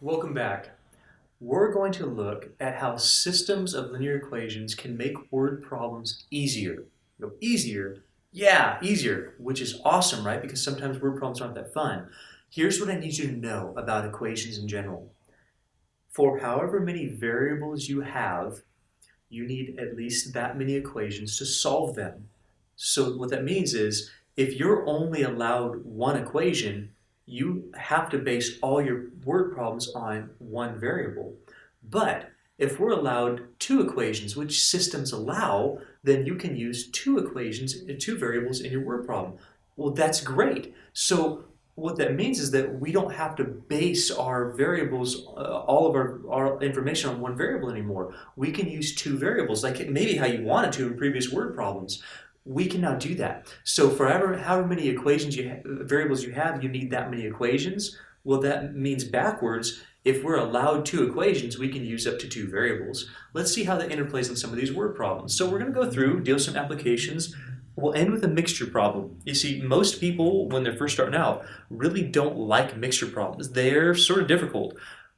Welcome back. We're going to look at how systems of linear equations can make word problems easier. Easier? Yeah, easier, which is awesome, right? Because sometimes word problems aren't that fun. Here's what I need you to know about equations in general. For however many variables you have, you need at least that many equations to solve them. So what that means is if you're only allowed one equation, you have to base all your word problems on one variable. But if we're allowed two equations, which systems allow, then you can use two equations, two variables in your word problem. Well, that's great. So what that means is that we don't have to base our variables, all of our information on one variable anymore. We can use two variables, like maybe how you wanted to in previous word problems. We can now do that. So for however many equations variables you have, you need that many equations. Well, that means backwards, if we're allowed two equations, we can use up to two variables. Let's see how that interplays in some of these word problems. So we're going to go through, deal with some applications. We'll end with a mixture problem. You see, most people, when they're first starting out, really don't like mixture problems. They're sort of difficult.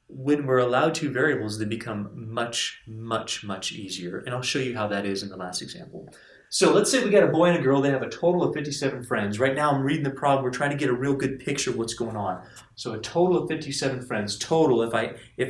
When we're allowed two variables, they become much, much, much easier. And I'll show you how that is in the last example. So let's say we got a boy and a girl. They have a total of 57 friends. Right now I'm reading the problem. We're trying to get a real good picture of what's going on. So a total of 57 friends. Total, if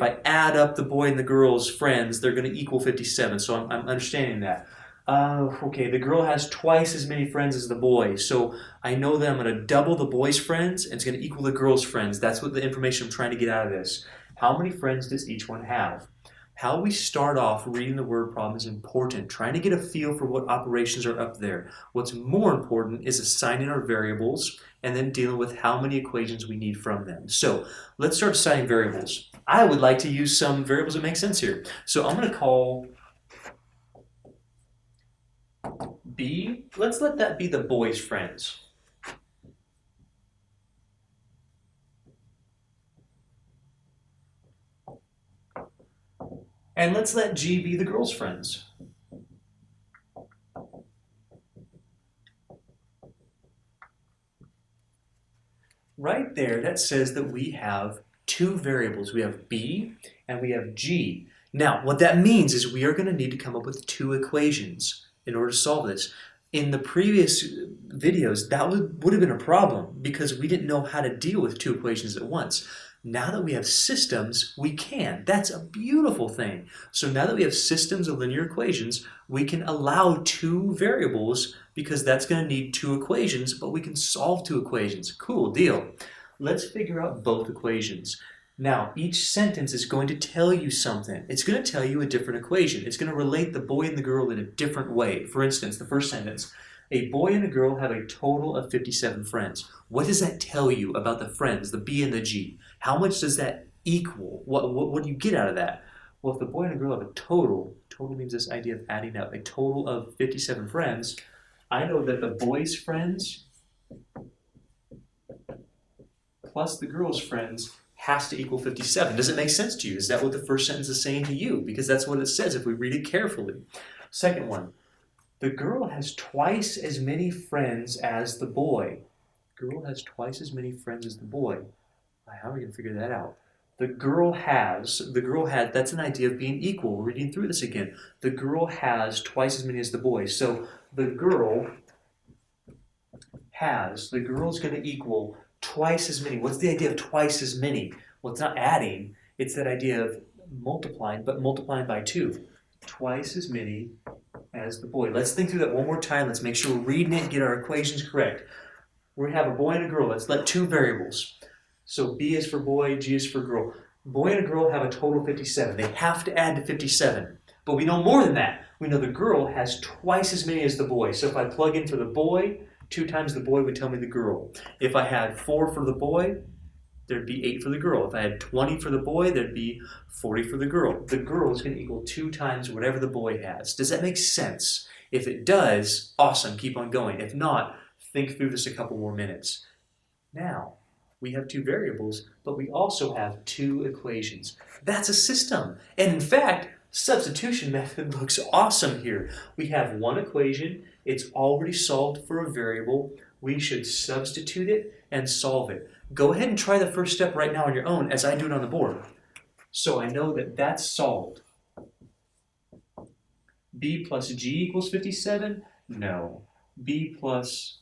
I add up the boy and the girl's friends, they're going to equal 57. So I'm understanding that. Okay, the girl has twice as many friends as the boy. So I know that I'm going to double the boy's friends, and it's going to equal the girl's friends. That's what the information I'm trying to get out of this. How many friends does each one have? How we start off reading the word problem is important, trying to get a feel for what operations are up there. What's more important is assigning our variables and then dealing with how many equations we need from them. So let's start assigning variables. I would like to use some variables that make sense here. So I'm going to call B, let's let that be the boy's friends. And let's let G be the girl's friends. Right there, that says that we have two variables. We have B and we have G. Now, what that means is we are going to need to come up with two equations in order to solve this. In the previous videos, that would have been a problem because we didn't know how to deal with two equations at once. Now that we have systems, we can. That's a beautiful thing. So now that we have systems of linear equations, we can allow two variables because that's going to need two equations, but we can solve two equations. Cool deal. Let's figure out both equations. Now, each sentence is going to tell you something. It's going to tell you a different equation. It's going to relate the boy and the girl in a different way. For instance, the first sentence, a boy and a girl have a total of 57 friends. What does that tell you about the friends, the B and the G? How much does that equal? What do you get out of that? Well, if the boy and the girl have a total means this idea of adding up, a total of 57 friends, I know that the boy's friends plus the girl's friends has to equal 57. Does it make sense to you? Is that what the first sentence is saying to you? Because that's what it says if we read it carefully. Second one, the girl has twice as many friends as the boy. Girl has twice as many friends as the boy. How are we going to figure that out? The girl had, that's an idea of being equal. We're reading through this again. The girl has twice as many as the boy. So the girl is going to equal twice as many. What's the idea of twice as many? Well, it's not adding. It's that idea of multiplying, but multiplying by 2. Twice as many as the boy. Let's think through that one more time. Let's make sure we're reading it and get our equations correct. We have a boy and a girl. Let's let two variables. So B is for boy, G is for girl. Boy and a girl have a total of 57. They have to add to 57. But we know more than that. We know the girl has twice as many as the boy. So if I plug in for the boy, 2 times the boy would tell me the girl. If I had 4 for the boy, there'd be 8 for the girl. If I had 20 for the boy, there'd be 40 for the girl. The girl is going to equal 2 times whatever the boy has. Does that make sense? If it does, awesome, keep on going. If not, think through this a couple more minutes. Now, we have 2 variables, but we also have 2 equations. That's a system. And in fact, substitution method looks awesome here. We have one equation. It's already solved for a variable. We should substitute it and solve it. Go ahead and try the first step right now on your own as I do it on the board. So I know that that's solved. B plus G equals 57? No. B plus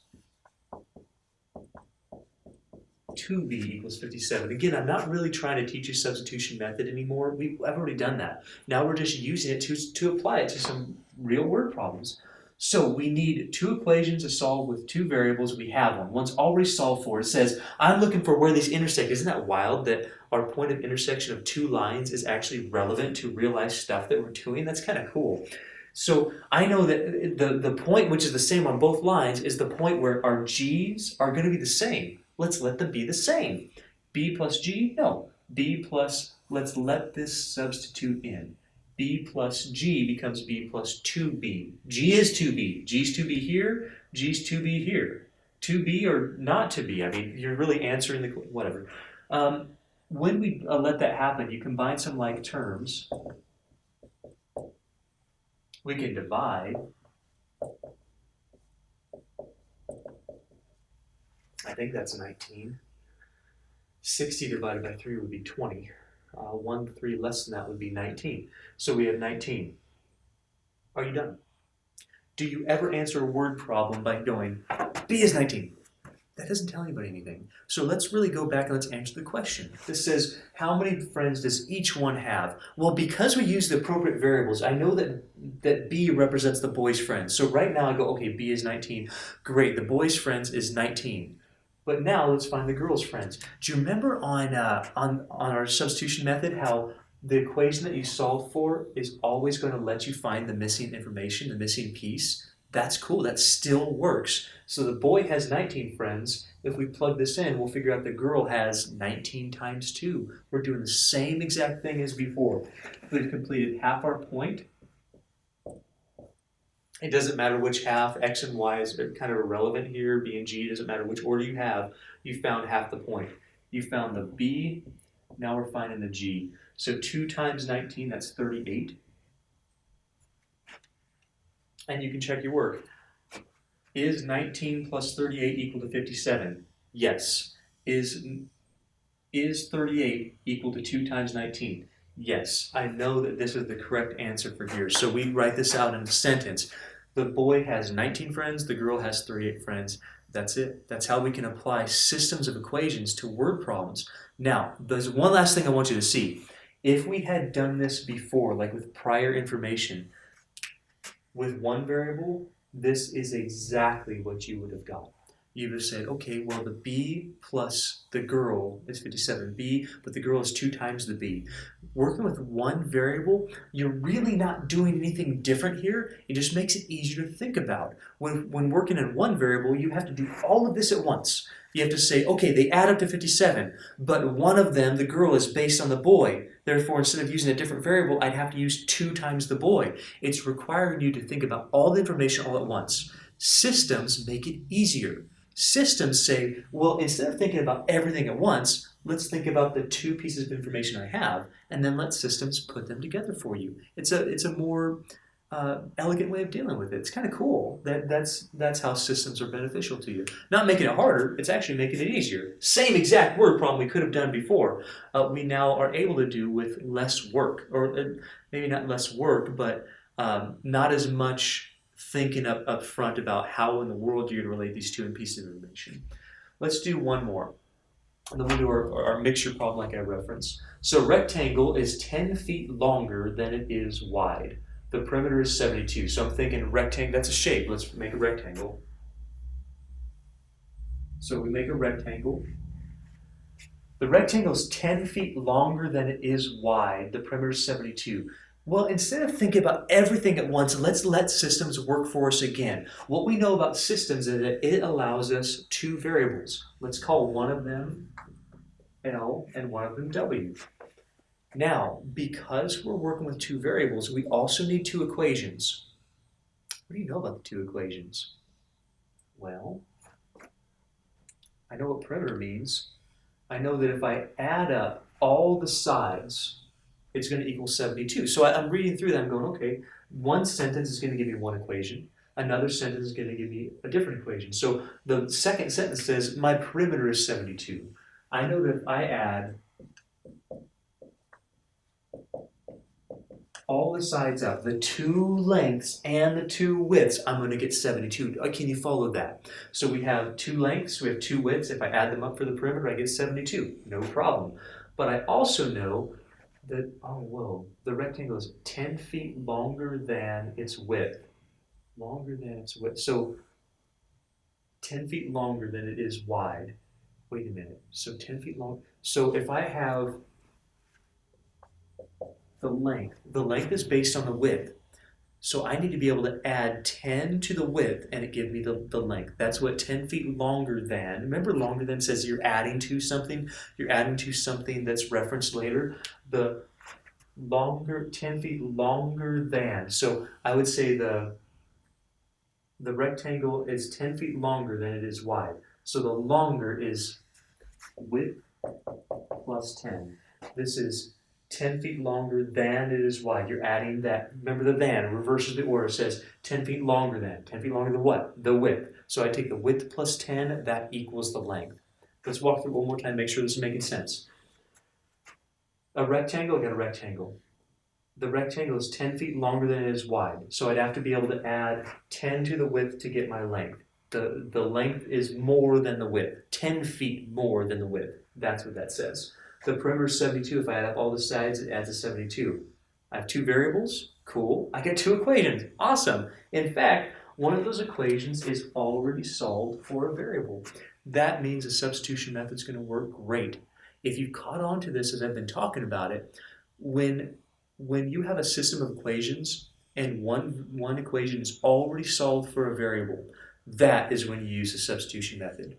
2b equals 57. Again, I'm not really trying to teach you substitution method anymore. I've already done that. Now we're just using it to apply it to some real word problems. So we need two equations to solve with two variables. We have one. One's already solved for. It says, I'm looking for where these intersect. Isn't that wild that our point of intersection of two lines is actually relevant to real life stuff that we're doing? That's kind of cool. So I know that the point which is the same on both lines is the point where our g's are going to be the same. Let's let them be the same. B plus g? No. B plus, let's let this substitute in. B plus g becomes b plus 2b. G is 2b. G's 2b here, g's 2b here. 2b or not to be. I mean, you're really answering the, whatever. When we let that happen, you combine some like terms. We can divide. I think that's 19. 60 divided by 3 would be 20. 1 3 less than that would be 19. So we have 19. Are you done? Do you ever answer a word problem by going, B is 19? That doesn't tell anybody anything. So let's really go back and let's answer the question. This says, how many friends does each one have? Well, because we use the appropriate variables, I know that B represents the boy's friends. So right now I go, okay, B is 19. Great, the boy's friends is 19. But now let's find the girl's friends. Do you remember on our substitution method how the equation that you solve for is always going to let you find the missing information, the missing piece? That's cool. That still works. So the boy has 19 friends. If we plug this in, we'll figure out the girl has 19 times 2. We're doing the same exact thing as before. We've completed half our point. It doesn't matter which half, x and y is kind of irrelevant here, b and g, doesn't matter which order you have, you found half the point. You found the b, now we're finding the g. So 2 times 19, that's 38. And you can check your work. Is 19 plus 38 equal to 57? Yes. Is 38 equal to 2 times 19? Yes. I know that this is the correct answer for here. So we write this out in a sentence. The boy has 19 friends, the girl has 38 friends. That's it. That's how we can apply systems of equations to word problems. Now, there's one last thing I want you to see. If we had done this before, like with prior information, with one variable, this is exactly what you would have got. You would have said, okay, well, the b plus the girl is 57b, but the girl is 2 times the b. Working with one variable, you're really not doing anything different here. It just makes it easier to think about. When working in one variable, you have to do all of this at once. You have to say, okay, they add up to 57, but one of them, the girl, is based on the boy. Therefore, instead of using a different variable, I'd have to use 2 times the boy. It's requiring you to think about all the information all at once. Systems make it easier. Systems say, well, instead of thinking about everything at once, let's think about the 2 pieces of information I have, and then let systems put them together for you. It's a more elegant way of dealing with it. It's kind of cool. That's how systems are beneficial to you. Not making it harder, it's actually making it easier. Same exact word problem we could have done before, we now are able to do with less work, or maybe not less work, but not as much thinking up front about how in the world you're going to relate these 2 pieces of information. Let's do one more. And then we'll do our mixture problem like I referenced. So rectangle is 10 feet longer than it is wide. The perimeter is 72. So I'm thinking rectangle, that's a shape. Let's make a rectangle. So we make a rectangle. The rectangle is 10 feet longer than it is wide. The perimeter is 72. Well, instead of thinking about everything at once, let's let systems work for us again. What we know about systems is that it allows us 2 variables. Let's call one of them L and one of them W. Now, because we're working with 2 variables, we also need 2 equations. What do you know about the 2 equations? Well, I know what perimeter means. I know that if I add up all the sides, it's going to equal 72. So I'm reading through that and going, okay, one sentence is going to give me one equation. Another sentence is going to give me a different equation. So the second sentence says, my perimeter is 72. I know that if I add all the sides up, the two lengths and the two widths, I'm going to get 72. Can you follow that? So we have two lengths, we have two widths. If I add them up for the perimeter, I get 72. No problem. But I also know that, oh, whoa, the rectangle is 10 feet longer than its width. Longer than its width. So 10 feet longer than it is wide. Wait a minute. So 10 feet long. So if I have the length is based on the width. So I need to be able to add 10 to the width and it gives me the length. That's what 10 feet longer than. Remember, longer than says you're adding to something. You're adding to something that's referenced later. The longer, 10 feet longer than. So I would say the rectangle is 10 feet longer than it is wide. So the longer is width plus 10. This is 10 feet longer than it is wide. You're adding that. Remember the than, it reverses the order. It says 10 feet longer than. 10 feet longer than what? The width. So I take the width plus 10, that equals the length. Let's walk through one more time, make sure this is making sense. A rectangle, I got a rectangle. The rectangle is 10 feet longer than it is wide. So I'd have to be able to add 10 to the width to get my length. The length is more than the width. 10 feet more than the width. That's what that says. The perimeter is 72. If I add up all the sides, it adds to 72. I have two variables. Cool. I get two equations. Awesome. In fact, one of those equations is already solved for a variable. That means the substitution method is going to work great. If you've caught on to this as I've been talking about it, when you have a system of equations and one equation is already solved for a variable, that is when you use the substitution method.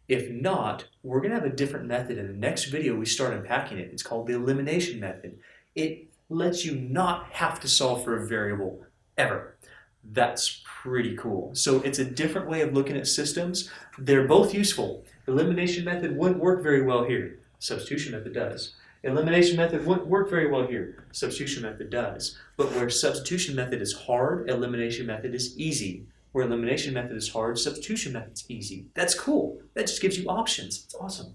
If not, we're going to have a different method. In the next video, we start unpacking it. It's called the elimination method. It lets you not have to solve for a variable ever. That's pretty cool. So it's a different way of looking at systems. They're both useful. Elimination method wouldn't work very well here. Substitution method does. Elimination method wouldn't work very well here. Substitution method does. But where substitution method is hard, elimination method is easy. Where elimination method is hard, substitution method is easy. That's cool. That just gives you options. It's awesome.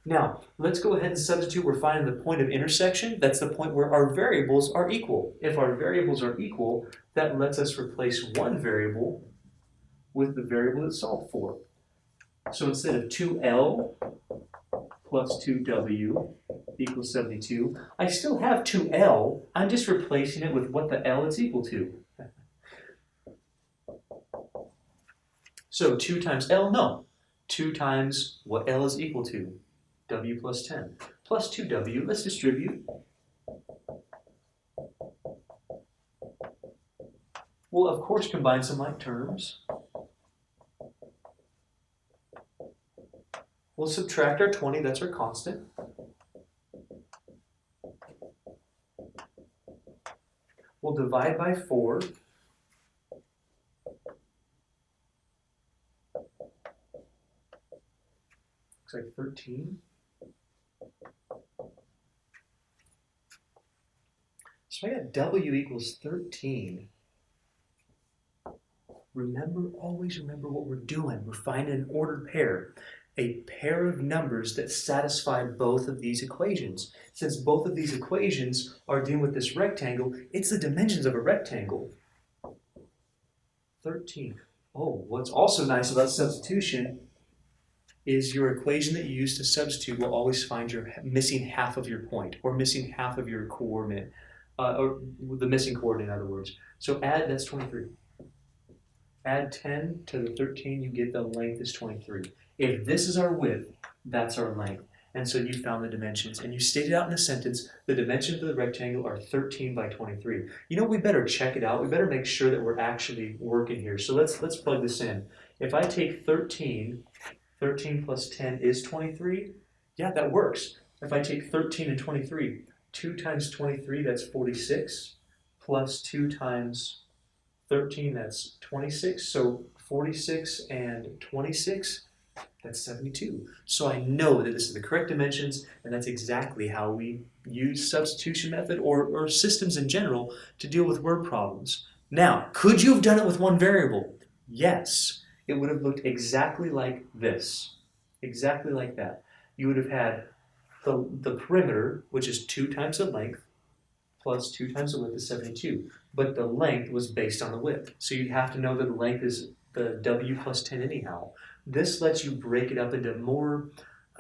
Now, let's go ahead and substitute. We're finding the point of intersection. That's the point where our variables are equal. If our variables are equal, that lets us replace one variable with the variable it's solved for. So instead of 2L plus 2W equals 72, I still have 2L. I'm just replacing it with what the L is equal to. So 2 times L, no. 2 times what L is equal to, W plus 10. Plus 2W, let's distribute. We'll, of course, combine some like terms. We'll subtract our 20, that's our constant. We'll divide by 4. Looks like 13. So I got W equals 13. Always remember what we're doing. We're finding an ordered pair. A pair of numbers that satisfy both of these equations. Since both of these equations are dealing with this rectangle, it's the dimensions of a rectangle. 13. Oh, what's also nice about substitution is your equation that you use to substitute will always find your missing half of your point, or missing half of your coordinate, or the missing coordinate, in other words. So add, that's 23. Add 10 to the 13, you get the length is 23. If this is our width, that's our length. And so you found the dimensions, and you stated out in a sentence, the dimensions of the rectangle are 13 by 23. You know, we better check it out. We better make sure that we're actually working here. So let's plug this in. If I take 13 plus 10 is 23. Yeah, that works. If I take 13 and 23, 2 times 23, that's 46, plus 2 times 13, that's 26. So 46 and 26, that's 72. So I know that this is the correct dimensions, and that's exactly how we use substitution method or systems in general to deal with word problems. Now, could you have done it with one variable? Yes. It would have looked exactly like this. Exactly like that. You would have had the perimeter, which is 2 times the length, plus 2 times the width is 72. But the length was based on the width. So you'd have to know that the length is the W plus 10 anyhow. This lets you break it up into more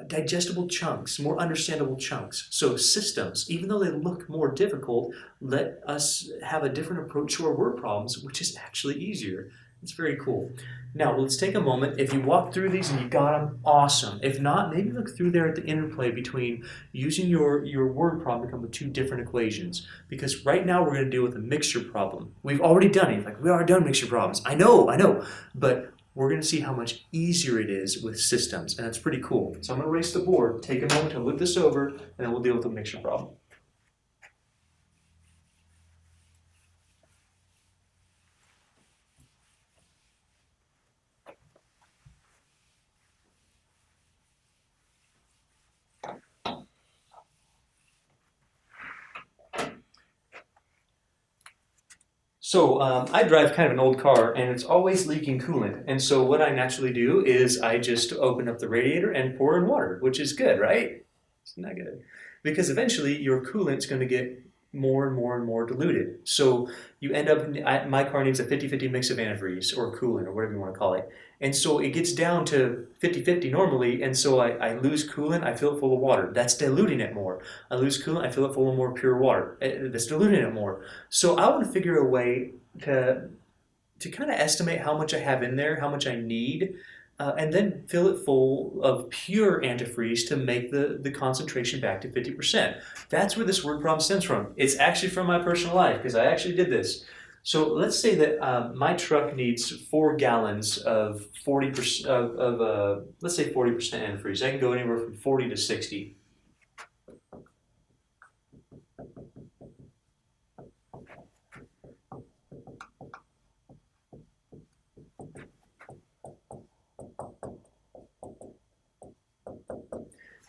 digestible chunks, more understandable chunks. So systems, even though they look more difficult, let us have a different approach to our word problems, which is actually easier. It's very cool. Now, let's take a moment. If you walk through these and you got them, awesome. If not, maybe look through there at the interplay between using your word problem to come with two different equations. Because right now we're going to deal with a mixture problem. We've already done it. Like, we already done mixture problems. I know. But we're going to see how much easier it is with systems, and that's pretty cool. So I'm going to erase the board, take a moment to look this over, and then we'll deal with the mixture problem. So I drive kind of an old car, and it's always leaking coolant. And so what I naturally do is I just open up the radiator and pour in water, which is good, right? It's not good. Because eventually your coolant's going to get more and more and more diluted. So you end up, my car needs a 50-50 mix of antifreeze or coolant or whatever you want to call it. And so it gets down to 50-50 normally, and so I lose coolant, I fill it full of water. That's diluting it more. I lose coolant, I fill it full of more pure water. That's diluting it more. So I want to figure a way to kind of estimate how much I have in there, how much I need, and then fill it full of pure antifreeze to make the concentration back to 50%. That's where this word problem stems from. It's actually from my personal life because I actually did this. So let's say that my truck needs 4 gallons of 40% let's say 40% antifreeze. I can go anywhere from 40 to 60.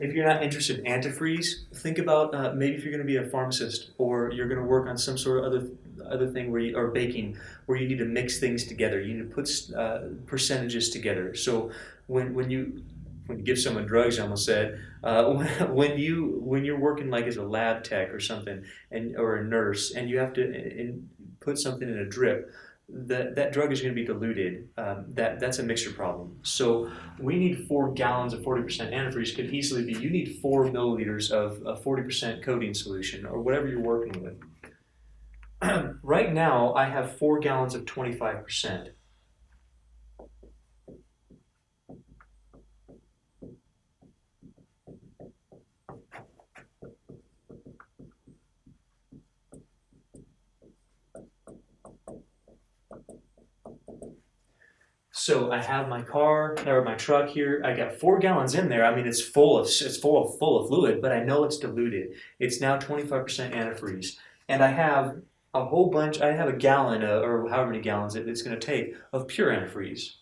If you're not interested in antifreeze, think about maybe if you're going to be a pharmacist or you're going to work on some sort of other thing where you or baking where you need to mix things together. You need to put percentages together. So when you give someone drugs, I almost said when you're working like as a lab tech or something or a nurse and you have to put something in a drip. That drug is going to be diluted. That's a mixture problem. So we need 4 gallons of 40% antifreeze. Could easily be you need 4 milliliters of a 40% coating solution or whatever you're working with. Right now, I have 4 gallons of 25%. So I have my car or my truck here. I got 4 gallons in there. I mean, it's full of fluid, but I know it's diluted. It's now 25% antifreeze, and I have a whole bunch. I have a gallon or however many gallons it's going to take of pure antifreeze.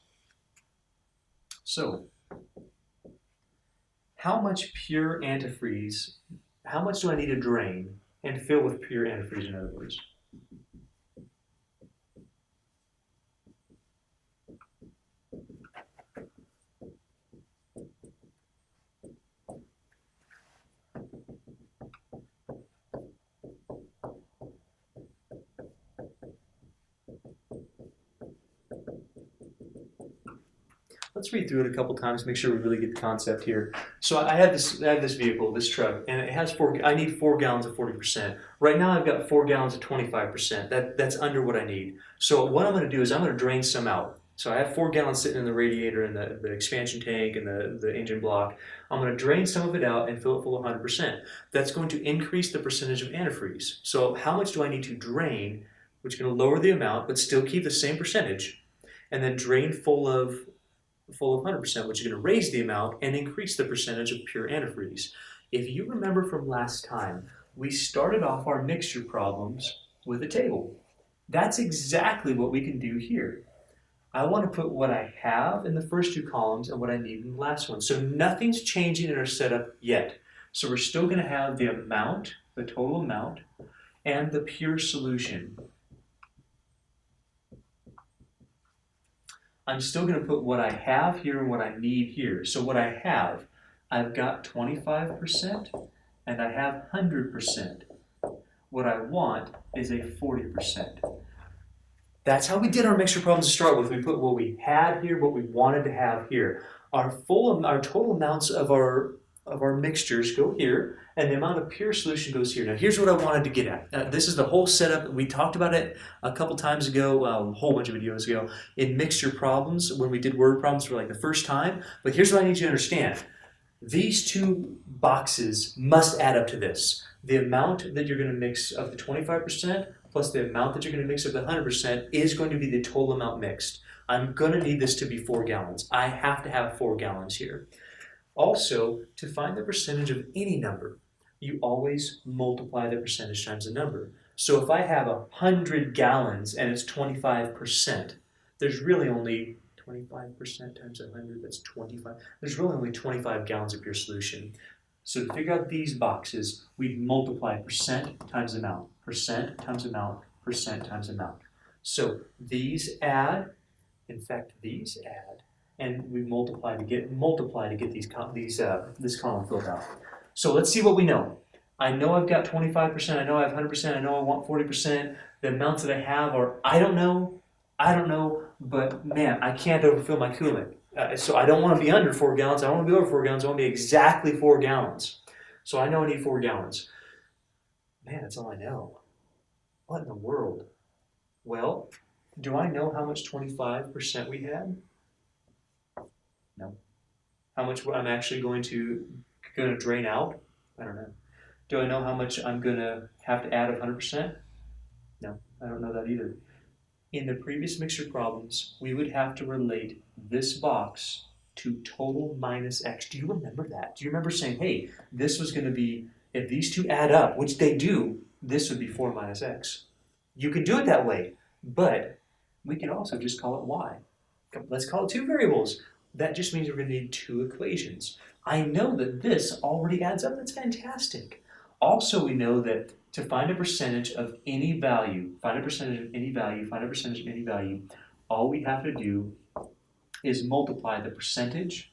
So, how much pure antifreeze? How much do I need to drain and fill with pure antifreeze? In other words. Let's read through it a couple times, make sure we really get the concept here. So I have this vehicle, this truck, and it has I need 4 gallons of 40%. Right now I've got 4 gallons of 25%. That's under what I need. So what I'm going to do is I'm going to drain some out. So I have 4 gallons sitting in the radiator and the expansion tank and the engine block. I'm going to drain some of it out and fill it full of 100%. That's going to increase the percentage of antifreeze. So how much do I need to drain, which is going to lower the amount, but still keep the same percentage, and then drain full of 100%, which is going to raise the amount and increase the percentage of pure antifreeze. If you remember from last time, we started off our mixture problems with a table. That's exactly what we can do here. I want to put what I have in the first 2 columns and what I need in the last one. So nothing's changing in our setup yet. So we're still going to have the amount, the total amount, and the pure solution. I'm still going to put what I have here and what I need here. So what I have, I've got 25% and I have 100%. What I want is a 40%. That's how we did our mixture problems to start with. We put what we had here, what we wanted to have here. Our total amounts of our mixtures go here, and the amount of pure solution goes here. Now, here's what I wanted to get at. This is the whole setup. We talked about it a couple times ago, a whole bunch of videos ago, in mixture problems when we did word problems for like the first time. But here's what I need you to understand. These two boxes must add up to this. The amount that you're going to mix of the 25% plus the amount that you're going to mix of the 100% is going to be the total amount mixed. I'm going to need this to be 4 gallons. I have to have 4 gallons here. Also, to find the percentage of any number, you always multiply the percentage times the number. So if I have 100 gallons and it's 25%, there's really only 25% times 100, that's 25. There's really only 25 gallons of pure solution. So to figure out these boxes, we multiply percent times amount, percent times amount, percent times amount. So these add, in fact, these add, and we multiply to get this column filled out. So let's see what we know. I know I've got 25%, I know I have 100%, I know I want 40%. The amounts that I have are, I don't know, but man, I can't overfill my coolant. So I don't want to be under 4 gallons, I don't want to be over 4 gallons, I want to be exactly 4 gallons. So I know I need 4 gallons. Man, that's all I know. What in the world? Well, do I know how much 25% we had? No. How much I'm actually going to drain out? I don't know. Do I know how much I'm going to have to add of 100%? No, I don't know that either. In the previous mixture problems, we would have to relate this box to total minus x. Do you remember that? Do you remember saying, hey, this was going to be, if these two add up, which they do, this would be 4 minus x. You can do it that way, but we can also just call it y. Let's call it 2 variables. That just means we're going to need 2 equations. I know that this already adds up. That's fantastic. Also, we know that to find a percentage of any value, find a percentage of any value, all we have to do is multiply the percentage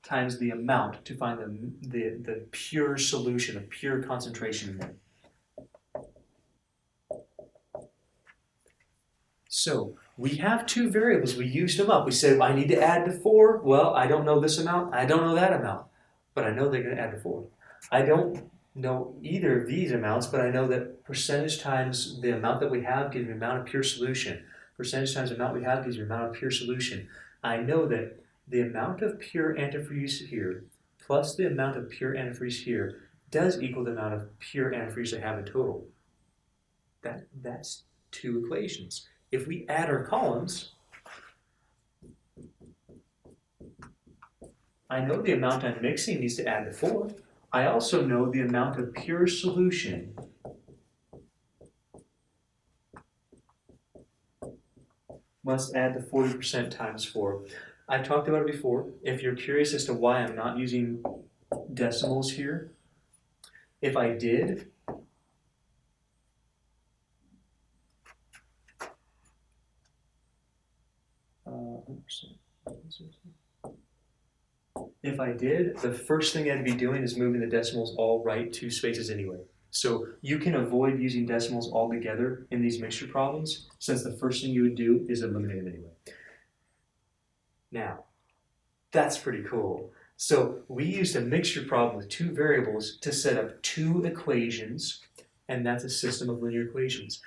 times the amount to find the pure solution, the pure concentration in there. So we have 2 variables. We used them up. We said, I need to add to 4. Well, I don't know this amount. I don't know that amount. But I know they're going to add to 4. I don't know either of these amounts, but I know that percentage times the amount that we have gives me the amount of pure solution. Percentage times the amount we have gives me the amount of pure solution. I know that the amount of pure antifreeze here plus the amount of pure antifreeze here does equal the amount of pure antifreeze I have in total. That's 2 equations. If we add our columns, I know the amount I'm mixing needs to add to 4. I also know the amount of pure solution must add to 40% times 4. I talked about it before. If you're curious as to why I'm not using decimals here, if I did, the first thing I'd be doing is moving the decimals all right 2 spaces anyway. So you can avoid using decimals altogether in these mixture problems, since the first thing you would do is eliminate them anyway. Now, that's pretty cool. So we used a mixture problem with 2 variables to set up 2 equations, and that's a system of linear equations.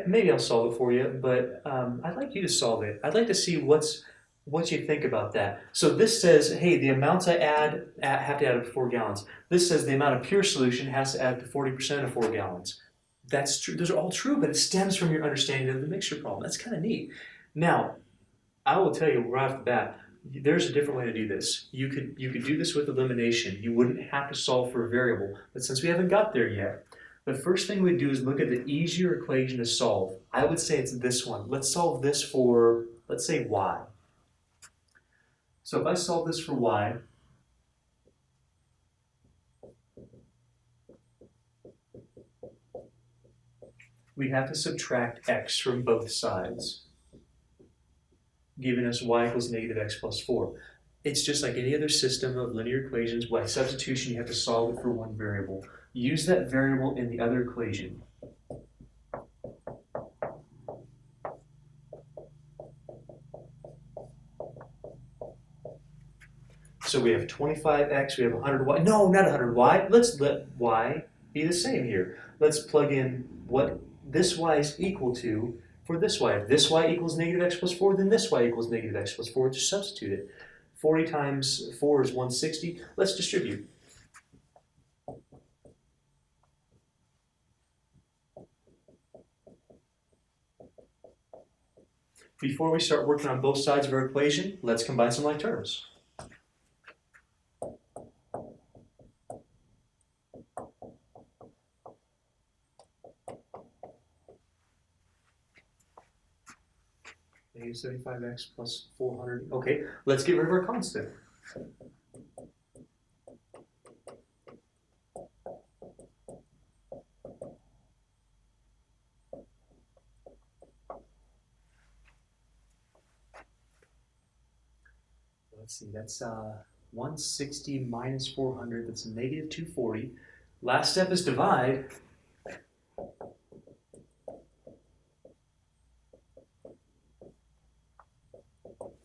Maybe I'll solve it for you, but I'd like you to solve it. I'd like to see what you think about that. So this says, hey, the amounts I have to add up to 4 gallons. This says the amount of pure solution has to add to 40% of 4 gallons. That's true. Those are all true, but it stems from your understanding of the mixture problem. That's kind of neat. Now, I will tell you right off the bat, there's a different way to do this. You could do this with elimination. You wouldn't have to solve for a variable, but since we haven't got there yet, the first thing we'd do is look at the easier equation to solve. I would say it's this one. Let's solve this for, let's say, y. So if I solve this for y, we have to subtract x from both sides, giving us y equals negative x plus 4. It's just like any other system of linear equations. By substitution, you have to solve it for one variable. use that variable in the other equation. So we have 25x, we have 100y. No, not 100y. Let's let y be the same here. Let's plug in what this y is equal to for this y. If this y equals negative x plus 4, then this y equals negative x plus 4. Just substitute it. 40 times 4 is 160. Let's distribute. Before we start working on both sides of our equation, let's combine some like terms. Negative 75x plus 400. Okay, let's get rid of our constant. Let's see, that's 160 minus 400, that's negative 240. Last step is divide.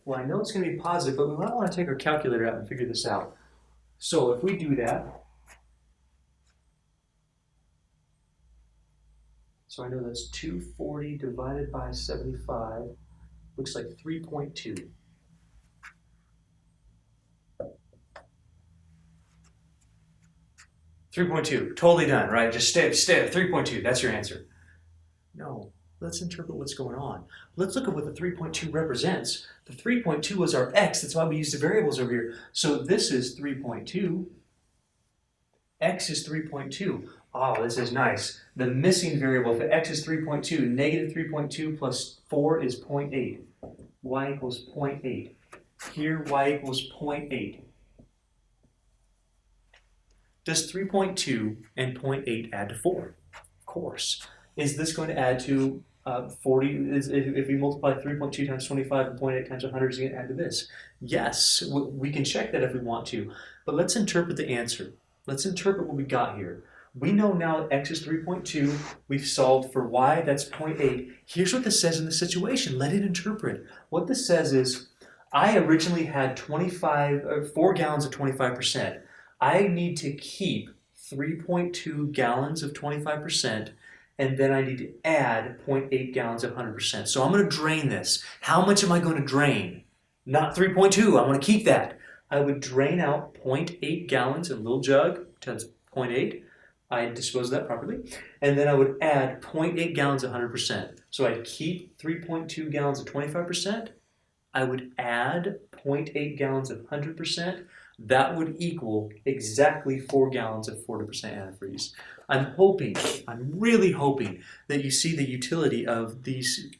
Well, I know it's going to be positive, but we might want to take our calculator out and figure this out. So if we do that, so I know that's 240 divided by 75, looks like 3.2. 3.2, totally done, right? Just stay at 3.2, that's your answer. No, let's interpret what's going on. Let's look at what the 3.2 represents. The 3.2 was our x, that's why we use the variables over here. So this is 3.2, x is 3.2. Oh, this is nice. The missing variable for x is 3.2, negative 3.2 plus 4 is 0.8. Y equals 0.8. Here, y equals 0.8. Does 3.2 and 0.8 add to 4? Of course. Is this going to add to 40? If we multiply 3.2 times 25 and 0.8 times 100, is it going to add to this? Yes, we can check that if we want to. But let's interpret the answer. Let's interpret what we got here. We know now that x is 3.2. We've solved for y, that's 0.8. Here's what this says in the situation. Let it interpret. What this says is, I originally had 4 gallons of 25%. I need to keep 3.2 gallons of 25%, and then I need to add 0.8 gallons of 100%. So I'm going to drain this. How much am I going to drain? Not 3.2. I want to keep that. I would drain out 0.8 gallons in a little jug times 0.8. I dispose of that properly. And then I would add 0.8 gallons of 100%. So I'd keep 3.2 gallons of 25%. I would add 0.8 gallons of 100%. That would equal exactly 4 gallons of 40% antifreeze. I'm really hoping that you see the utility of these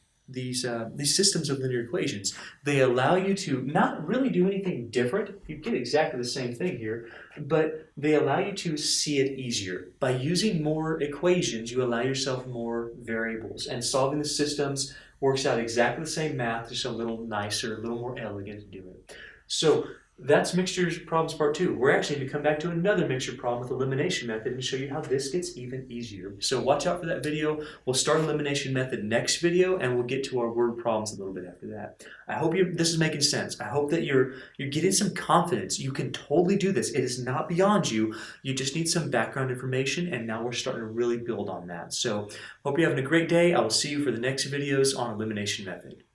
systems of linear equations. They allow you to not really do anything different. You get exactly the same thing here, but they allow you to see it easier. By using more equations, you allow yourself more variables, and solving the systems works out exactly the same math, just a little nicer, a little more elegant to do it. So that's mixtures problems part 2. We're actually going to come back to another mixture problem with elimination method and show you how this gets even easier. So watch out for that video. We'll start elimination method next video, and we'll get to our word problems a little bit after that. I hope this is making sense. I hope that you're getting some confidence. You can totally do this. It is not beyond you. You just need some background information, and now we're starting to really build on that. So hope you're having a great day. I will see you for the next videos on elimination method.